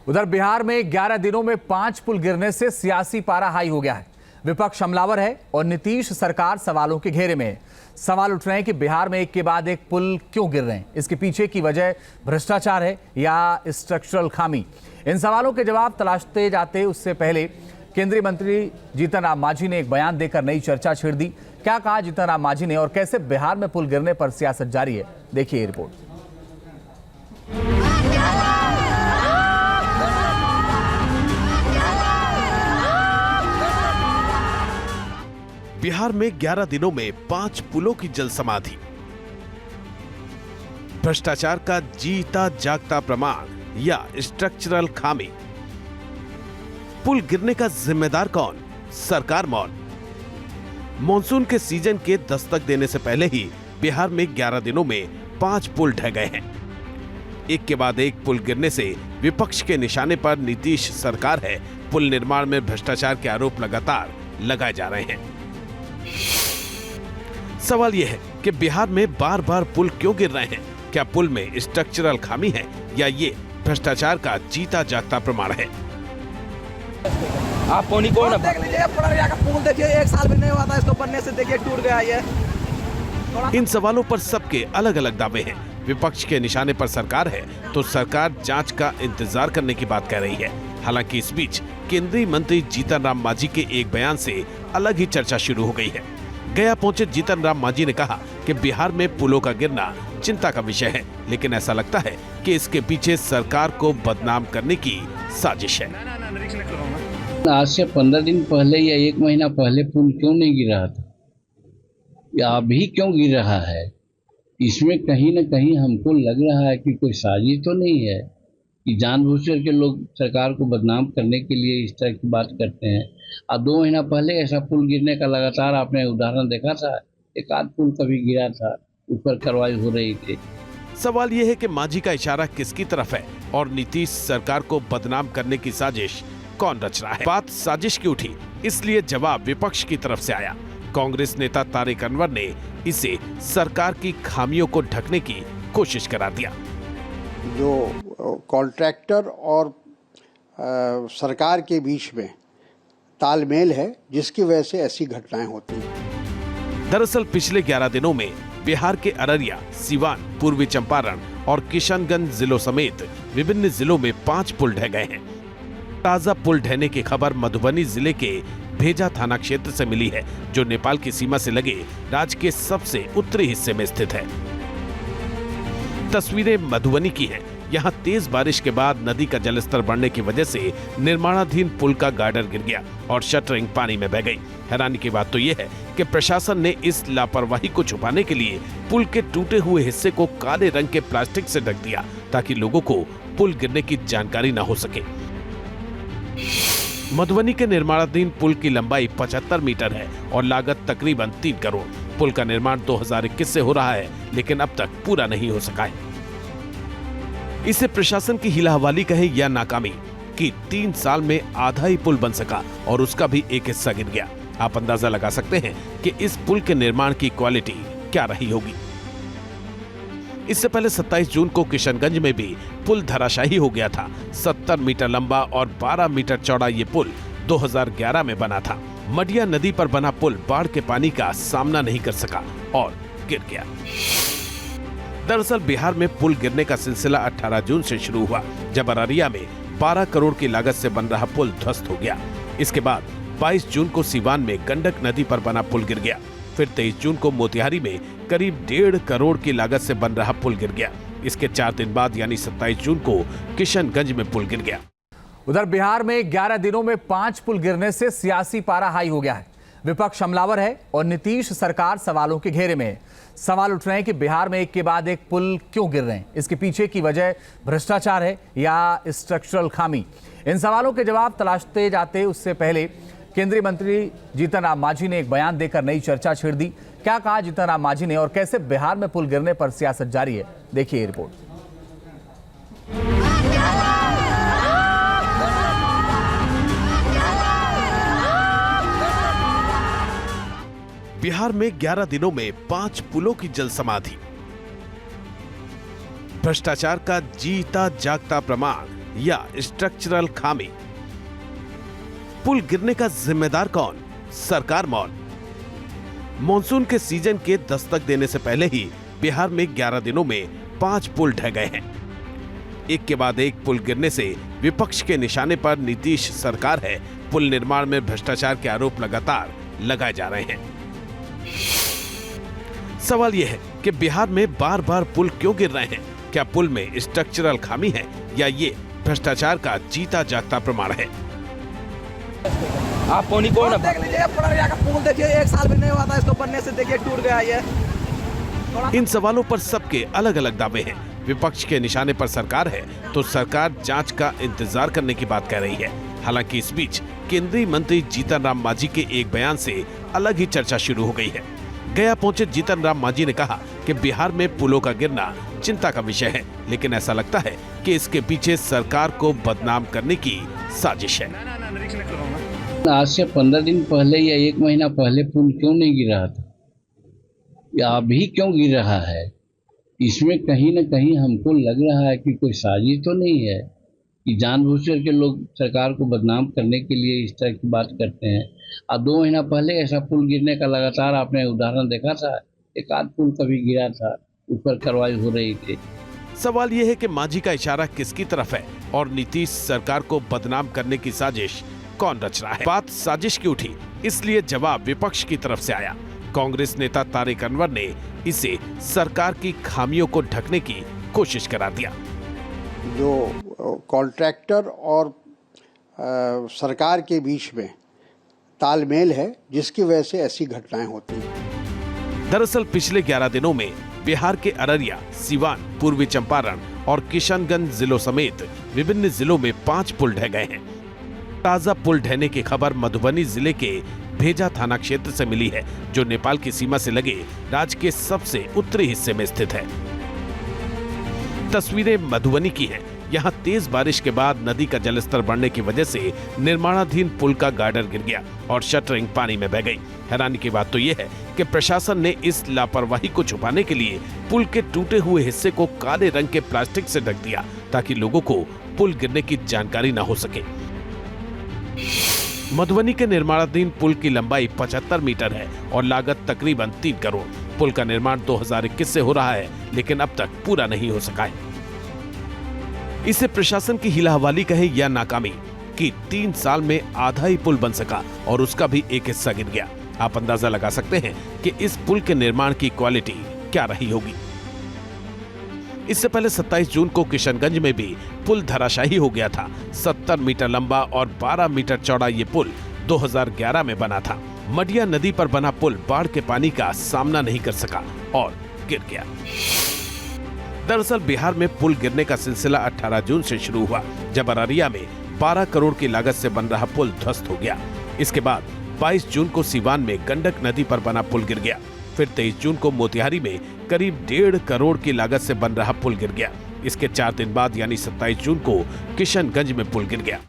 उधर बिहार में 11 दिनों में 5 पुल गिरने से सियासी पारा हाई हो गया है। विपक्ष हमलावर है और नीतीश सरकार सवालों के घेरे में है। सवाल उठ रहे हैं कि बिहार में एक के बाद एक पुल क्यों गिर रहे हैं। इसके पीछे की वजह भ्रष्टाचार है या स्ट्रक्चरल खामी। इन सवालों के जवाब तलाशते जाते उससे पहले केंद्रीय मंत्री जीतन राम मांझी ने एक बयान देकर नई चर्चा छेड़ दी। क्या कहा जीतन राम मांझी ने और कैसे बिहार में पुल गिरने पर सियासत जारी है, देखिए ये रिपोर्ट। बिहार में 11 दिनों में 5 पुलों की जल समाधि। भ्रष्टाचार का जीता जागता प्रमाण या स्ट्रक्चरल खामी। पुल गिरने का जिम्मेदार कौन? सरकार मौन। मॉनसून के सीजन के दस्तक देने से पहले ही बिहार में 11 दिनों में 5 पुल ढह गए हैं। एक के बाद एक पुल गिरने से विपक्ष के निशाने पर नीतीश सरकार है। पुल निर्माण में भ्रष्टाचार के आरोप लगातार लगाए जा रहे हैं। सवाल यह है कि बिहार में बार बार पुल क्यों गिर रहे हैं? क्या पुल में स्ट्रक्चरल खामी है या ये भ्रष्टाचार का जीता जागता प्रमाण है? आप कौन देख लीजिए, पुररिया का पुल देखिए, 1 साल भी नहीं हुआ था इसको बनने से, देखिए टूट गया ये। इन सवालों पर सबके अलग अलग दावे हैं। विपक्ष के निशाने पर सरकार है तो सरकार जांच का इंतजार करने की बात कह रही है। हालांकि इस बीच केंद्रीय मंत्री जीतन राम मांझी के एक बयान से अलग ही चर्चा शुरू हो गई है। गया पहुंचे जीतन राम मांझी ने कहा कि बिहार में पुलों का गिरना चिंता का विषय है, लेकिन ऐसा लगता है कि इसके पीछे सरकार को बदनाम करने की साजिश है। आज से 15 दिन पहले या 1 महीना पहले पुल क्यों नहीं गिर रहा था या अभी क्यों गिर रहा है? इसमें कहीं न कहीं हमको लग रहा है कि कोई साजिश तो नहीं है कि जानबूझकर के लोग सरकार को बदनाम करने के लिए इस तरह की बात करते हैं। अब 2 महीना पहले ऐसा पुल गिरने का लगातार आपने उदाहरण देखा था। एक आध पुल कभी गिरा था, ऊपर कार्रवाई हो रही थी। सवाल यह है कि मांझी का इशारा किसकी तरफ है और नीतीश सरकार को बदनाम करने की साजिश कौन रच रहा है? बात साजिश की उठी, इसलिए जवाब विपक्ष की तरफ से आया। कांग्रेस नेता तारिक अनवर ने इसे सरकार की खामियों को ढकने की कोशिश करार दिया। जो कॉन्ट्रैक्टर और सरकार के बीच में तालमेल है, जिसकी वजह से ऐसी घटनाएं होती हैं। दरअसल पिछले 11 दिनों में बिहार के अररिया, सीवान, पूर्वी चंपारण और किशनगंज जिलों समेत विभिन्न जिलों में 5 पुल ढह गए हैं। ताजा पुल ढहने की खबर मधुबनी जिले के भेजा थाना क्षेत्र से मिली है, जो नेपाल की सीमा से लगे राज्य के सबसे उत्तरी हिस्से में स्थित है। तस्वीरें मधुबनी की हैं। यहाँ तेज बारिश के बाद नदी का जलस्तर बढ़ने की वजह से निर्माणाधीन पुल का गार्डर गिर गया और शटरिंग पानी में बह गई। हैरानी की बात तो यह है कि प्रशासन ने इस लापरवाही को छुपाने के लिए पुल के टूटे हुए हिस्से को काले रंग के प्लास्टिक से ढक दिया, ताकि लोगों को पुल गिरने की जानकारी न हो सके। मधुबनी के निर्माणाधीन पुल की लंबाई 75 मीटर है और लागत तकरीबन 3 करोड़। पुल का निर्माण 2021 से हो रहा है, लेकिन अब तक पूरा नहीं हो सका है। इसे प्रशासन की हिलाहवाली कहे या नाकामी कि 3 साल में आधा ही पुल बन सका और उसका भी एक हिस्सा गिर गया। आप अंदाजा लगा सकते हैं कि इस पुल के निर्माण की क्वालिटी क्या रही होगी। इससे पहले 27 जून को किशनगंज में भी पुल धराशायी हो गया था। 70 मीटर लंबा और 12 मीटर चौड़ा ये पुल 2011 में बना था। मडिया नदी पर बना पुल बाढ़ के पानी का सामना नहीं कर सका और गिर गया। दरअसल बिहार में पुल गिरने का सिलसिला 18 जून से शुरू हुआ, जब अररिया में 12 करोड़ की लागत से बन रहा पुल ध्वस्त हो गया। इसके बाद 22 जून को सीवान में गंडक नदी पर बना पुल गिर गया। फिर 23 जून को मोतिहारी में करीब 1.5 करोड़ की लागत से बन रहा पुल गिर गया। इसके 4 दिन बाद यानी 27 जून को किशनगंज में पुल गिर गया। उधर बिहार में 11 दिनों में 5 पुल गिरने से सियासी पारा हाई हो गया है। विपक्ष हमलावर है और नीतीश सरकार सवालों के घेरे में है। सवाल उठ रहे हैं कि बिहार में एक के बाद एक पुल क्यों गिर रहे हैं। इसके पीछे की वजह भ्रष्टाचार है या स्ट्रक्चरल खामी। इन सवालों के जवाब तलाशते जाते उससे पहले केंद्रीय मंत्री जीतन राम मांझी ने एक बयान देकर नई चर्चा छेड़ दी। क्या कहा जीतन राम मांझी ने और कैसे बिहार में पुल गिरने पर सियासत जारी है, देखिए ये रिपोर्ट। बिहार में 11 दिनों में 5 पुलों की जल समाधि। भ्रष्टाचार का जीता जागता प्रमाण या स्ट्रक्चरल खामी? पुल गिरने का जिम्मेदार कौन? सरकार मौन? मॉनसून के सीजन के दस्तक देने से पहले ही बिहार में 11 दिनों में 5 पुल ढह गए हैं। एक के बाद एक पुल गिरने से विपक्ष के निशाने पर नीतीश सरकार है। पुल निर्माण में भ्रष्टाचार के आरोप लगातार लगाए जा रहे हैं। सवाल यह है कि बिहार में बार बार पुल क्यों गिर रहे हैं? क्या पुल में स्ट्रक्चरल खामी है या ये भ्रष्टाचार का जीता जागता प्रमाण है? आप पानी कौन देख लीजिए, पुररिया का पुल देखिए, 1 साल भी नहीं हुआ था इसको बनने से, देखिए टूट गया ये। इन सवालों पर सबके अलग अलग दावे हैं। विपक्ष के निशाने पर सरकार है तो सरकार जांच का इंतजार करने की बात कह रही है। हालांकि इस बीच केंद्रीय मंत्री जीतन राम मांझी के एक बयान से अलग ही चर्चा शुरू हो गई है। गया पहुंचे जीतन राम मांझी ने कहा कि बिहार में पुलों का गिरना चिंता का विषय है, लेकिन ऐसा लगता है कि इसके पीछे सरकार को बदनाम करने की साजिश है। आज से 15 दिन पहले या 1 महीना पहले पुल क्यों नहीं गिर रहा था, या अभी क्यों गिर रहा है? इसमें कहीं न कहीं हमको लग रहा है कि कोई साजिश तो नहीं है कि जानबूझकर के लोग सरकार को बदनाम करने के लिए इस तरह की बात करते हैं। अब 2 महीना पहले ऐसा पुल गिरने का लगातार आपने उदाहरण देखा था। एक आध पुल कभी गिरा था, ऊपर कार्रवाई हो रही थी। सवाल यह है कि मांझी का इशारा किसकी तरफ है और नीतीश सरकार को बदनाम करने की साजिश कौन रच रहा है? बात साजिश की उठी, इसलिए जवाब विपक्ष की तरफ से आया। कांग्रेस नेता तारिक अनवर ने इसे सरकार की खामियों को ढकने की कोशिश करार दिया। जो कॉन्ट्रैक्टर और सरकार के बीच में तालमेल है, जिसकी वजह से ऐसी घटनाएं होती हैं। दरअसल पिछले 11 दिनों में बिहार के अररिया, सीवान, पूर्वी चंपारण और किशनगंज जिलों समेत विभिन्न जिलों में 5 पुल ढह गए हैं। ताजा पुल ढहने की खबर मधुबनी जिले के भेजा थाना क्षेत्र से मिली है, जो नेपाल की सीमा से लगे राज्य के सबसे उत्तरी हिस्से में स्थित है। तस्वीरें मधुबनी की हैं। यहाँ तेज बारिश के बाद नदी का जलस्तर बढ़ने की वजह से निर्माणाधीन पुल का गार्डर गिर गया और शटरिंग पानी में बह गई। हैरानी की बात तो यह है कि प्रशासन ने इस लापरवाही को छुपाने के लिए पुल के टूटे हुए हिस्से को काले रंग के प्लास्टिक से ढक दिया, ताकि लोगों को पुल गिरने की जानकारी न हो सके। मधुबनी के निर्माणाधीन पुल की लंबाई 75 मीटर है और लागत तकरीबन 3 करोड़। पुल का निर्माण 2021 से हो रहा है, लेकिन अब तक पूरा नहीं हो सका है। इसे प्रशासन की हिलाहवाली कहे या नाकामी कि 3 साल में आधा ही पुल बन सका और उसका भी एक हिस्सा गिर गया। आप अंदाजा लगा सकते हैं कि इस पुल के निर्माण की क्वालिटी क्या रही होगी। इससे पहले 27 जून को किशनगंज में भी पुल धराशायी हो गया था। 70 मीटर लंबा और 12 मीटर चौड़ा ये पुल 2011 में बना था। मडिया नदी पर बना पुल बाढ़ के पानी का सामना नहीं कर सका और गिर गया। दरअसल बिहार में पुल गिरने का सिलसिला 18 जून से शुरू हुआ, जब अररिया में 12 करोड़ की लागत से बन रहा पुल ध्वस्त हो गया। इसके बाद 22 जून को सीवान में गंडक नदी पर बना पुल गिर गया। फिर 23 जून को मोतिहारी में करीब 1.5 करोड़ की लागत से बन रहा पुल गिर गया। इसके 4 दिन बाद यानी 27 जून को किशनगंज में पुल गिर गया।